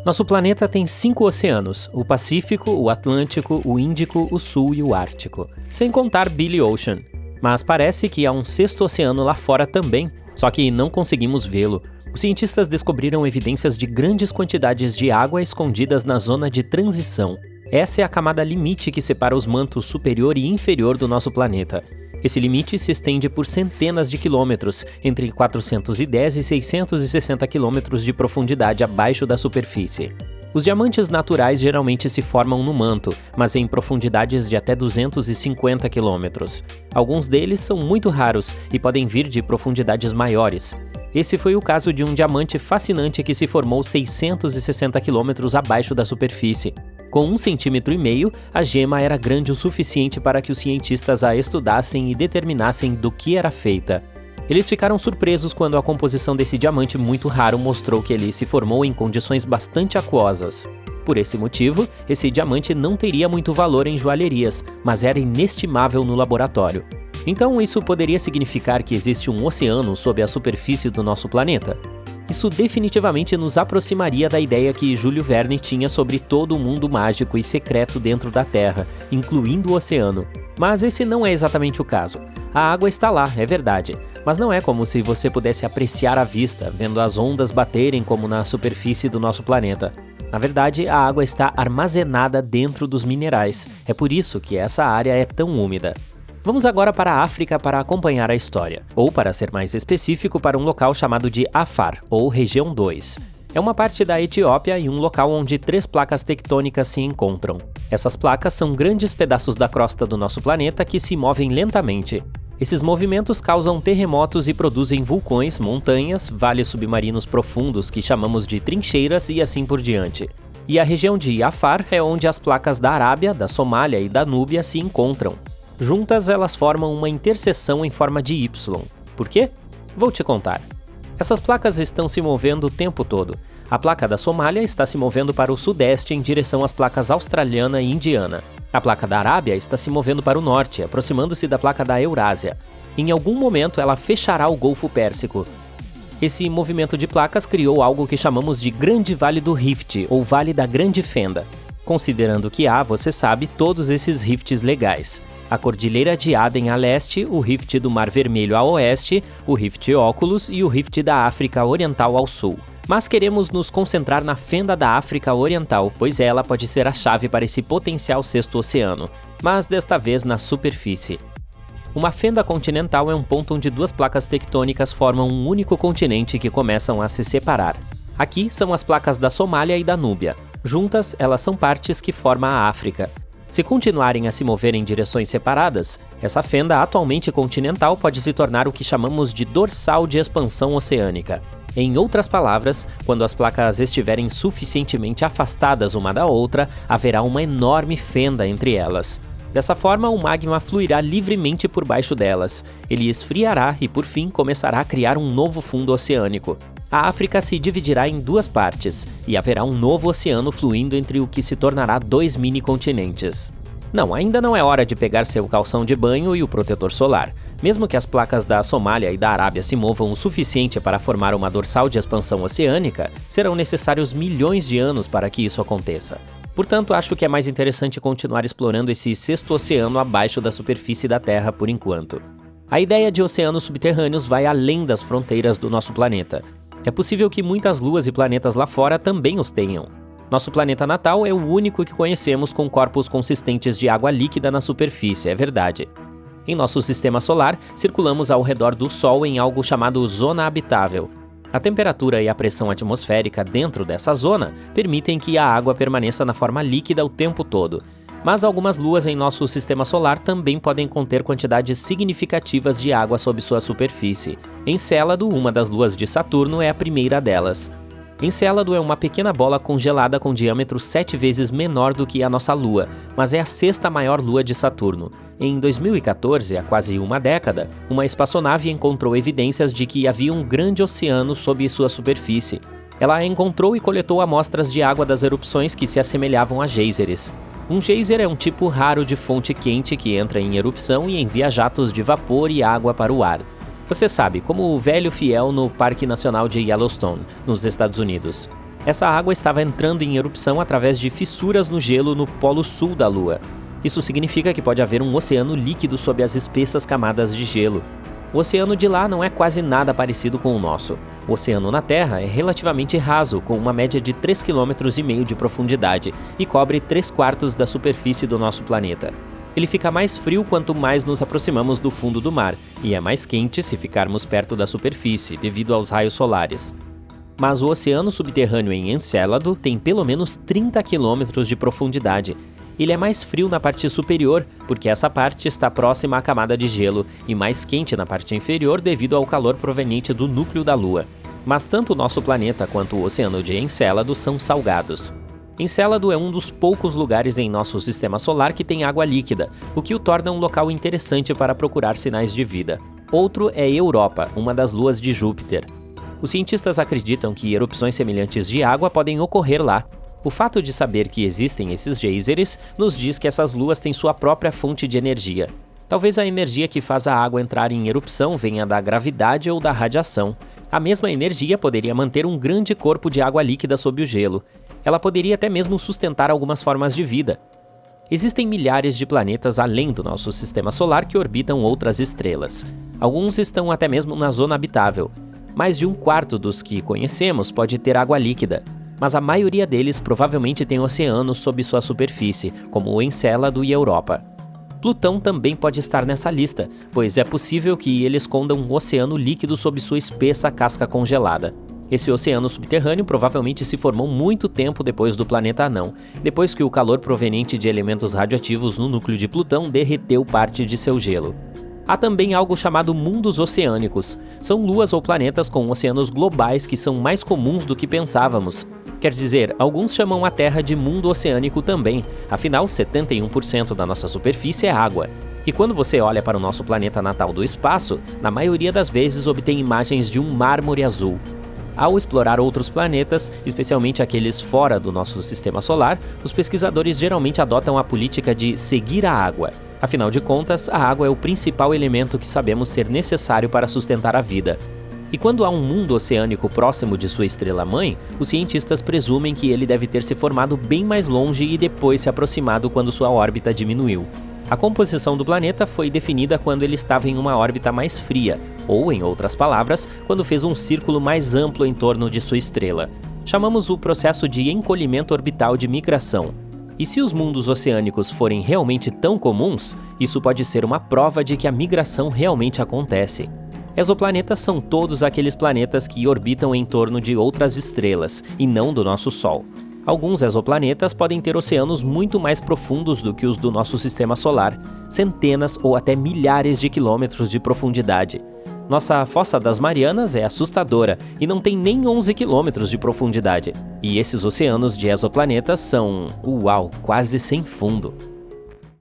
Nosso planeta tem 5 oceanos: o Pacífico, o Atlântico, o Índico, o Sul e o Ártico, sem contar Billy Ocean. Mas parece que há um 6º oceano lá fora também, só que não conseguimos vê-lo. Os cientistas descobriram evidências de grandes quantidades de água escondidas na zona de transição. Essa é a camada limite que separa os mantos superior e inferior do nosso planeta. Esse limite se estende por centenas de quilômetros, entre 410 e 660 quilômetros de profundidade abaixo da superfície. Os diamantes naturais geralmente se formam no manto, mas em profundidades de até 250 quilômetros. Alguns deles são muito raros e podem vir de profundidades maiores. Esse foi o caso de um diamante fascinante que se formou 660 quilômetros abaixo da superfície. Com 1,5 cm, a gema era grande o suficiente para que os cientistas a estudassem e determinassem do que era feita. Eles ficaram surpresos quando a composição desse diamante muito raro mostrou que ele se formou em condições bastante aquosas. Por esse motivo, esse diamante não teria muito valor em joalherias, mas era inestimável no laboratório. Então, isso poderia significar que existe um oceano sob a superfície do nosso planeta? Isso definitivamente nos aproximaria da ideia que Júlio Verne tinha sobre todo o mundo mágico e secreto dentro da Terra, incluindo o oceano. Mas esse não é exatamente o caso. A água está lá, é verdade, mas não é como se você pudesse apreciar à vista, vendo as ondas baterem como na superfície do nosso planeta. Na verdade, a água está armazenada dentro dos minerais. É por isso que essa área é tão úmida. Vamos agora para a África para acompanhar a história, ou para ser mais específico, para um local chamado de Afar, ou Região 2. É uma parte da Etiópia e um local onde 3 placas tectônicas se encontram. Essas placas são grandes pedaços da crosta do nosso planeta que se movem lentamente. Esses movimentos causam terremotos e produzem vulcões, montanhas, vales submarinos profundos que chamamos de trincheiras e assim por diante. E a região de Afar é onde as placas da Arábia, da Somália e da Núbia se encontram. Juntas, elas formam uma interseção em forma de Y. Por quê? Vou te contar. Essas placas estão se movendo o tempo todo. A placa da Somália está se movendo para o sudeste em direção às placas australiana e indiana. A placa da Arábia está se movendo para o norte, aproximando-se da placa da Eurásia. Em algum momento, ela fechará o Golfo Pérsico. Esse movimento de placas criou algo que chamamos de Grande Vale do Rift, ou Vale da Grande Fenda. Considerando que há, você sabe, todos esses rifts legais. A Cordilheira de Aden a leste, o Rift do Mar Vermelho a oeste, o Rift Oculus e o Rift da África Oriental ao sul. Mas queremos nos concentrar na Fenda da África Oriental, pois ela pode ser a chave para esse potencial 6º oceano, mas desta vez na superfície. Uma fenda continental é um ponto onde 2 placas tectônicas formam um único continente que começam a se separar. Aqui são as placas da Somália e da Núbia. Juntas, elas são partes que formam a África. Se continuarem a se mover em direções separadas, essa fenda atualmente continental pode se tornar o que chamamos de dorsal de expansão oceânica. Em outras palavras, quando as placas estiverem suficientemente afastadas uma da outra, haverá uma enorme fenda entre elas. Dessa forma, o magma fluirá livremente por baixo delas. Ele esfriará e, por fim, começará a criar um novo fundo oceânico. A África se dividirá em 2 partes, e haverá um novo oceano fluindo entre o que se tornará 2 mini-continentes. Não, ainda não é hora de pegar seu calção de banho e o protetor solar. Mesmo que as placas da Somália e da Arábia se movam o suficiente para formar uma dorsal de expansão oceânica, serão necessários milhões de anos para que isso aconteça. Portanto, acho que é mais interessante continuar explorando esse 6º oceano abaixo da superfície da Terra por enquanto. A ideia de oceanos subterrâneos vai além das fronteiras do nosso planeta. É possível que muitas luas e planetas lá fora também os tenham. Nosso planeta natal é o único que conhecemos com corpos consistentes de água líquida na superfície, é verdade. Em nosso sistema solar, circulamos ao redor do Sol em algo chamado zona habitável. A temperatura e a pressão atmosférica dentro dessa zona permitem que a água permaneça na forma líquida o tempo todo. Mas algumas luas em nosso sistema solar também podem conter quantidades significativas de água sob sua superfície. Encélado, uma das luas de Saturno, é a primeira delas. Encélado é uma pequena bola congelada com diâmetro 7 vezes menor do que a nossa Lua, mas é a 6ª maior lua de Saturno. Em 2014, há quase uma década, uma espaçonave encontrou evidências de que havia um grande oceano sob sua superfície. Ela encontrou e coletou amostras de água das erupções que se assemelhavam a geysers. Um geyser é um tipo raro de fonte quente que entra em erupção e envia jatos de vapor e água para o ar. Você sabe, como o velho fiel no Parque Nacional de Yellowstone, nos Estados Unidos. Essa água estava entrando em erupção através de fissuras no gelo no polo sul da Lua. Isso significa que pode haver um oceano líquido sob as espessas camadas de gelo. O oceano de lá não é quase nada parecido com o nosso. O oceano na Terra é relativamente raso, com uma média de 3,5 km de profundidade, e cobre 3/4 da superfície do nosso planeta. Ele fica mais frio quanto mais nos aproximamos do fundo do mar, e é mais quente se ficarmos perto da superfície, devido aos raios solares. Mas o oceano subterrâneo em Encélado tem pelo menos 30 km de profundidade. Ele é mais frio na parte superior, porque essa parte está próxima à camada de gelo, e mais quente na parte inferior devido ao calor proveniente do núcleo da Lua. Mas tanto o nosso planeta quanto o oceano de Encélado são salgados. Encélado é um dos poucos lugares em nosso sistema solar que tem água líquida, o que o torna um local interessante para procurar sinais de vida. Outro é Europa, uma das luas de Júpiter. Os cientistas acreditam que erupções semelhantes de água podem ocorrer lá. O fato de saber que existem esses geysers nos diz que essas luas têm sua própria fonte de energia. Talvez a energia que faz a água entrar em erupção venha da gravidade ou da radiação. A mesma energia poderia manter um grande corpo de água líquida sob o gelo. Ela poderia até mesmo sustentar algumas formas de vida. Existem milhares de planetas além do nosso sistema solar que orbitam outras estrelas. Alguns estão até mesmo na zona habitável. Mais de 1/4 dos que conhecemos pode ter água líquida, mas a maioria deles provavelmente tem oceanos sob sua superfície, como o Encélado e Europa. Plutão também pode estar nessa lista, pois é possível que ele esconda um oceano líquido sob sua espessa casca congelada. Esse oceano subterrâneo provavelmente se formou muito tempo depois do planeta anão, depois que o calor proveniente de elementos radioativos no núcleo de Plutão derreteu parte de seu gelo. Há também algo chamado mundos oceânicos. São luas ou planetas com oceanos globais que são mais comuns do que pensávamos. Quer dizer, alguns chamam a Terra de mundo oceânico também, afinal 71% da nossa superfície é água. E quando você olha para o nosso planeta natal do espaço, na maioria das vezes obtém imagens de um mármore azul. Ao explorar outros planetas, especialmente aqueles fora do nosso sistema solar, os pesquisadores geralmente adotam a política de seguir a água. Afinal de contas, a água é o principal elemento que sabemos ser necessário para sustentar a vida. E quando há um mundo oceânico próximo de sua estrela-mãe, os cientistas presumem que ele deve ter se formado bem mais longe e depois se aproximado quando sua órbita diminuiu. A composição do planeta foi definida quando ele estava em uma órbita mais fria, ou, em outras palavras, quando fez um círculo mais amplo em torno de sua estrela. Chamamos o processo de encolhimento orbital de migração. E se os mundos oceânicos forem realmente tão comuns, isso pode ser uma prova de que a migração realmente acontece. Exoplanetas são todos aqueles planetas que orbitam em torno de outras estrelas, e não do nosso Sol. Alguns exoplanetas podem ter oceanos muito mais profundos do que os do nosso sistema solar, centenas ou até milhares de quilômetros de profundidade. Nossa Fossa das Marianas é assustadora e não tem nem 11 quilômetros de profundidade. E esses oceanos de exoplanetas são, quase sem fundo.